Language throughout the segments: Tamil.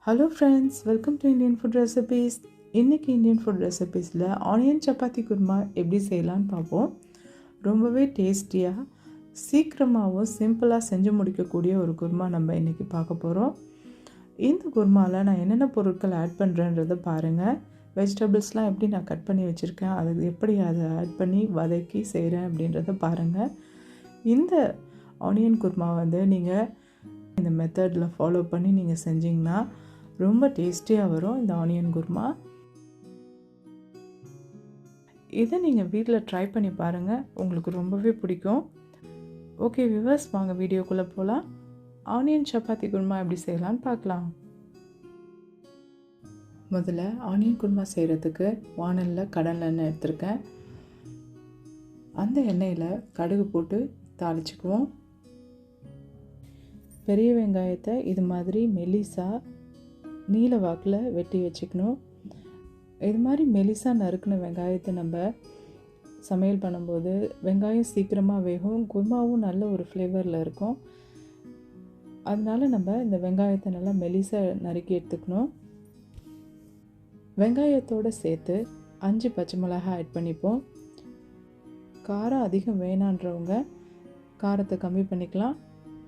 Hello friends, welcome to Indian food recipes. இன்றைக்கி இந்தியன் ஃபுட் ரெசிபீஸில் ஆனியன் சப்பாத்தி குருமா எப்படி செய்யலான்னு பார்ப்போம். ரொம்பவே டேஸ்டியாக சீக்கிரமாகவும் சிம்பிளாக செஞ்சு முடிக்கக்கூடிய ஒரு குருமா நம்ம இன்றைக்கி பார்க்க போகிறோம். இந்த குருமாவில் நான் என்னென்ன பொருட்கள் ஆட் பண்ணுறேன்றதை பாருங்கள். வெஜிடபிள்ஸ்லாம் எப்படி நான் கட் பண்ணி வச்சுருக்கேன், அது எப்படி அதை ஆட் பண்ணி வதக்கி செய்கிறேன் அப்படின்றத பாருங்கள். இந்த ஆனியன் குருமா நீங்கள் இந்த மெத்தடில் ஃபாலோ பண்ணி நீங்கள் செஞ்சிங்கன்னா ரொம்ப டேஸ்டியாக வரும் இந்த ஆனியன் குருமா. இதை நீங்கள் வீட்டில் ட்ரை பண்ணி பாருங்கள், உங்களுக்கு ரொம்பவே பிடிக்கும். ஓகே வியூவர்ஸ், வாங்க வீடியோக்குள்ளே போகலாம். ஆனியன் சப்பாத்தி குருமா எப்படி செய்யலான்னு பார்க்கலாம். முதல்ல ஆனியன் குருமா செய்கிறதுக்கு வானலில் கடலெண்ணெய் எடுத்திருக்கேன். அந்த எண்ணெயில் கடுகு போட்டு தாளிச்சுக்குவோம். பெரிய வெங்காயத்தை இது மாதிரி மெலிசாக நீல வாக்கில் வெட்டி வச்சுக்கணும். இது மாதிரி மெலிசாக நறுக்கின வெங்காயத்தை நம்ம சமையல் பண்ணும்போது வெங்காயம் சீக்கிரமாக வேகும், குருமாவும் நல்ல ஒரு ஃப்ளேவரில் இருக்கும். அதனால நம்ம இந்த வெங்காயத்தை நல்லா மெலிசாக நறுக்கி எடுத்துக்கணும். வெங்காயத்தோடு சேர்த்து 5 பச்சை மிளகாய் ஆட் பண்ணிப்போம். காரம் அதிகம் வேணான்றவங்க காரத்தை கம்மி பண்ணிக்கலாம்,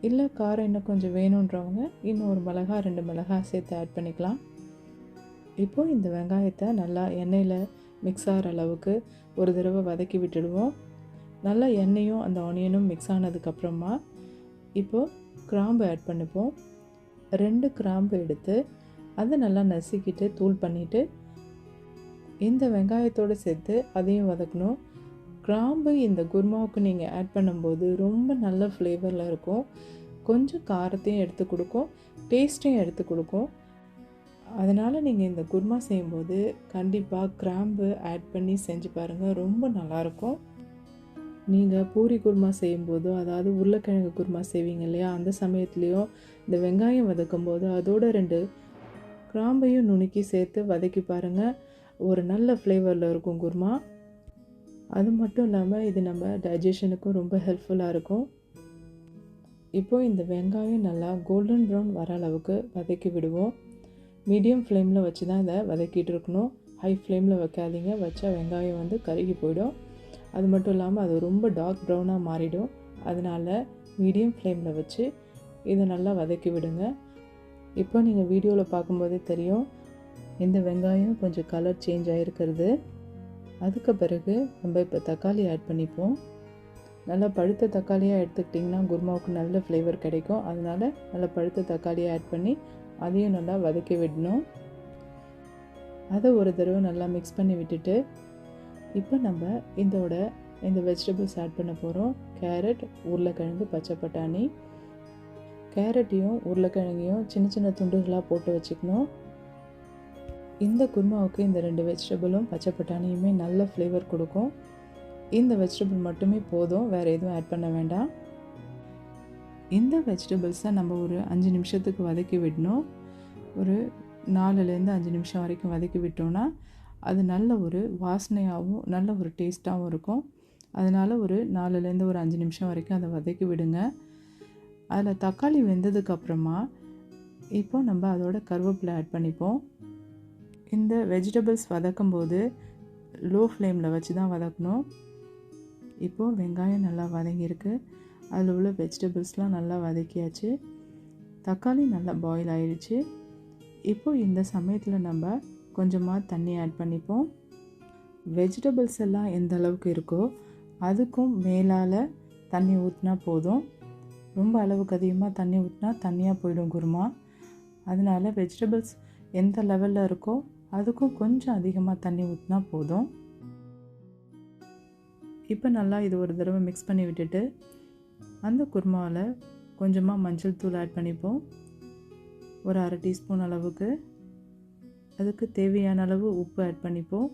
இல்லை காரம் இன்னும் கொஞ்சம் வேணுன்றவங்க இன்னும் ஒரு மிளகாய் 2 மிளகாய் சேர்த்து ஆட் பண்ணிக்கலாம். இப்போது இந்த வெங்காயத்தை நல்லா எண்ணெயில் மிக்ஸ் ஆகிற அளவுக்கு ஒரு தடவை வதக்கி விட்டுடுவோம். நல்லா எண்ணெயும் அந்த ஆனியனும் மிக்ஸ் ஆனதுக்கப்புறமா இப்போது கிராம்பு ஆட் பண்ணிப்போம். 2 கிராம்பு எடுத்து அதை நல்லா நசுக்கிட்டு தூள் பண்ணிவிட்டு இந்த வெங்காயத்தோடு சேர்த்து அதையும் வதக்கணும். கிராம்பு இந்த குருமாவுக்கு நீங்கள் ஆட் பண்ணும்போது ரொம்ப நல்ல ஃப்ளேவரில் இருக்கும். கொஞ்சம் காரத்தையும் எடுத்து கொடுக்கும், டேஸ்ட்டையும் எடுத்து கொடுக்கும். அதனால் நீங்கள் இந்த குருமா செய்யும்போது கண்டிப்பாக கிராம்பு ஆட் பண்ணி செஞ்சு பாருங்கள், ரொம்ப நல்லாயிருக்கும். நீங்கள் பூரி குருமா செய்யும்போதோ, அதாவது உருளைக்கிழங்கு குருமா செய்வீங்க இல்லையா, அந்த சமயத்துலேயும் இந்த வெங்காயம் வதக்கும் போது அதோட 2 கிராம்பையும் நுணுக்கி சேர்த்து வதக்கி பாருங்கள், ஒரு நல்ல ஃப்ளேவரில் இருக்கும் குருமா. அது மட்டும் இல்லாமல் இது நம்ம டைஜஷனுக்கும் ரொம்ப ஹெல்ப்ஃபுல்லாக இருக்கும். இப்போது இந்த வெங்காயம் நல்லா கோல்டன் ப்ரௌன் வர அளவுக்கு வதக்கி விடுவோம். மீடியம் ஃப்ளேமில் வச்சு தான் இதை வதக்கிட்டு இருக்கணும். ஹை ஃப்ளேமில் வைக்காதீங்க, வச்சா வெங்காயம் கருகி போயிடும். அது மட்டும் இல்லாமல் அது ரொம்ப டார்க் ப்ரௌனாக மாறிடும். அதனால் மீடியம் ஃப்ளேமில் வச்சு இதை நல்லா வதக்கி விடுங்க. இப்போ நீங்கள் வீடியோவில் பார்க்கும்போதே தெரியும், இந்த வெங்காயம் கொஞ்சம் கலர் சேஞ்ச் ஆகிருக்கிறது. அதுக்கு பிறகு நம்ம இப்போ தக்காளி ஆட் பண்ணிப்போம். நல்லா பழுத்த தக்காளியாக எடுத்துக்கிட்டிங்கன்னா குருமாவுக்கு நல்ல ஃப்ளேவர் கிடைக்கும். அதனால் நல்லா பழுத்த தக்காளியை ஆட் பண்ணி அதையும் நல்லா வதக்கி விடணும். அதை ஒரு தடவை நல்லா மிக்ஸ் பண்ணி விட்டுட்டு இப்போ நம்ம இந்த வெஜிடபிள்ஸ் ஆட் பண்ண போகிறோம். கேரட், உருளைக்கிழங்கு, பச்சை பட்டாணி. கேரட்டையும் உருளைக்கிழங்கையும் சின்ன சின்ன துண்டுகளாக போட்டு வச்சுக்கணும். இந்த குருமாவுக்கு இந்த 2 வெஜிடபிளும் பச்சை பட்டாணியுமே நல்ல ஃப்ளேவர் கொடுக்கும். இந்த வெஜிடபிள் மட்டுமே போதும், வேறு எதுவும் ஆட் பண்ண வேண்டாம். இந்த வெஜிடபிள்ஸை நம்ம ஒரு 5 நிமிஷத்துக்கு வதக்கி விடணும். ஒரு 4லேருந்து 5 நிமிஷம் வரைக்கும் வதக்கி விட்டோன்னா அது நல்ல ஒரு வாசனையாகவும் நல்ல ஒரு டேஸ்ட்டாகவும் இருக்கும். அதனால் ஒரு 4லேருந்து ஒரு 5 நிமிஷம் வரைக்கும் அதை வதக்கி விடுங்க. அதில் தக்காளி வெந்ததுக்கப்புறமா இப்போ நம்ம அதோட கருவேப்பிலை ஆட் பண்ணிப்போம். இந்த வெஜிடபிள்ஸ் வதக்கும்போது லோ ஃப்ளேமில் வச்சு தான் வதக்கணும். இப்போது வெங்காயம் நல்லா வதங்கியிருக்கு, அதில் உள்ள வெஜிடபிள்ஸ்லாம் நல்லா வதக்கியாச்சு, தக்காளி நல்லா பாயில் ஆயிடுச்சு. இப்போது இந்த சமயத்தில் நம்ம கொஞ்சமாக தண்ணி ஆட் பண்ணிப்போம். வெஜிடபிள்ஸ் எல்லாம் எந்த அளவுக்கு இருக்கோ அதுக்கும் மேலால் தண்ணி ஊற்றினா போதும். ரொம்ப அளவுக்கு அதிகமாக தண்ணி ஊற்றினா தண்ணியாக போயிடும் குருமா. அதனால் வெஜிடபிள்ஸ் எந்த லெவலில் இருக்கோ அதுக்கும் கொஞ்சம் அதிகமாக தண்ணி ஊற்றினா போதும். இப்போ நல்லா இது ஒரு தடவை மிக்ஸ் பண்ணி விட்டுட்டு அந்த குருமாவில் கொஞ்சமாக மஞ்சள் தூள் ஆட் பண்ணிப்போம். ஒரு 1/2 டீஸ்பூன் அளவுக்கு. அதுக்கு தேவையான அளவு உப்பு ஆட் பண்ணிப்போம்.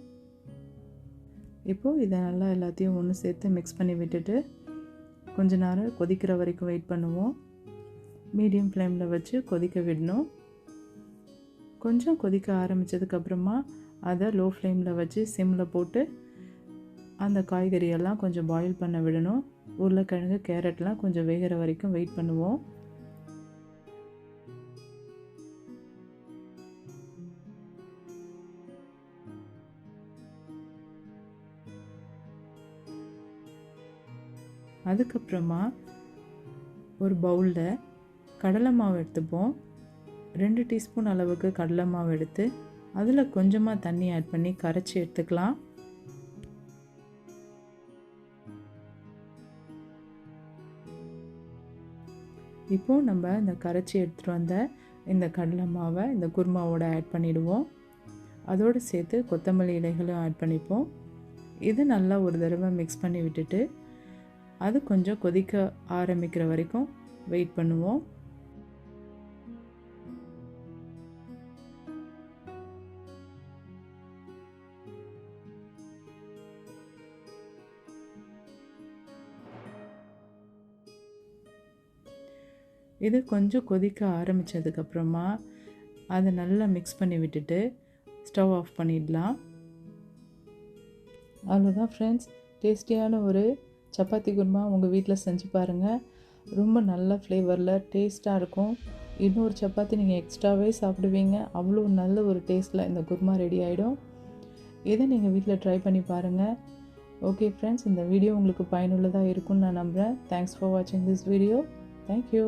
இப்போது இதை நல்லா எல்லாத்தையும் ஒன்று சேர்த்து மிக்ஸ் பண்ணி விட்டுட்டு கொஞ்ச நேரம் கொதிக்கிற வரைக்கும் வெயிட் பண்ணுவோம். மீடியம் ஃப்ளேமில் வச்சு கொதிக்க விடணும். கொஞ்சம் கொதிக்க ஆரம்பித்ததுக்கப்புறமா அதை லோ ஃப்ளேமில் வச்சு சிம்மில் போட்டு அந்த காய்கறியெல்லாம் கொஞ்சம் பாயில் பண்ண விடணும். உருளைக்கிழங்கு, கேரட்லாம் கொஞ்சம் வேகிற வரைக்கும் வெயிட் பண்ணுவோம். அதுக்கப்புறமா ஒரு பவுலில் கடலை மாவு எடுத்துப்போம். 2 டீஸ்பூன் அளவுக்கு கடலை மாவு எடுத்து அதில் கொஞ்சமாக தண்ணி ஆட் பண்ணி கரைச்சி எடுத்துக்கலாம். இப்போது நம்ம இந்த கரைச்சி எடுத்துகிட்டு வந்த இந்த கடலை மாவை இந்த குருமாவோட ஆட் பண்ணிவிடுவோம். அதோடு சேர்த்து கொத்தமல்லி இலைகளும் ஆட் பண்ணிப்போம். இது நல்லா ஒரு தடவை மிக்ஸ் பண்ணி விட்டுட்டு அது கொஞ்சம் கொதிக்க ஆரம்பிக்கிற வரைக்கும் வெயிட் பண்ணுவோம். இது கொஞ்சம் கொதிக்க ஆரம்பித்ததுக்கப்புறமா அதை நல்லா மிக்ஸ் பண்ணி விட்டுட்டு ஸ்டவ் ஆஃப் பண்ணிடலாம். அவ்வளோதான் ஃப்ரெண்ட்ஸ், டேஸ்டியான ஒரு சப்பாத்தி குருமா உங்கள் வீட்டில் செஞ்சு பாருங்கள். ரொம்ப நல்ல ஃப்ளேவரில் டேஸ்ட்டாக இருக்கும். இன்னொரு சப்பாத்தி நீங்கள் எக்ஸ்ட்ராவே சாப்பிடுவீங்க. அவ்வளோ நல்ல ஒரு டேஸ்ட்டில் இந்த குருமா ரெடி ஆகிடும். இதை நீங்கள் வீட்டில் ட்ரை பண்ணி பாருங்கள். ஓகே ஃப்ரெண்ட்ஸ், இந்த வீடியோ உங்களுக்கு பயனுள்ளதாக இருக்கும்னு நான் நம்புகிறேன். தேங்க்ஸ் ஃபார் வாட்சிங் திஸ் வீடியோ. தேங்க்யூ.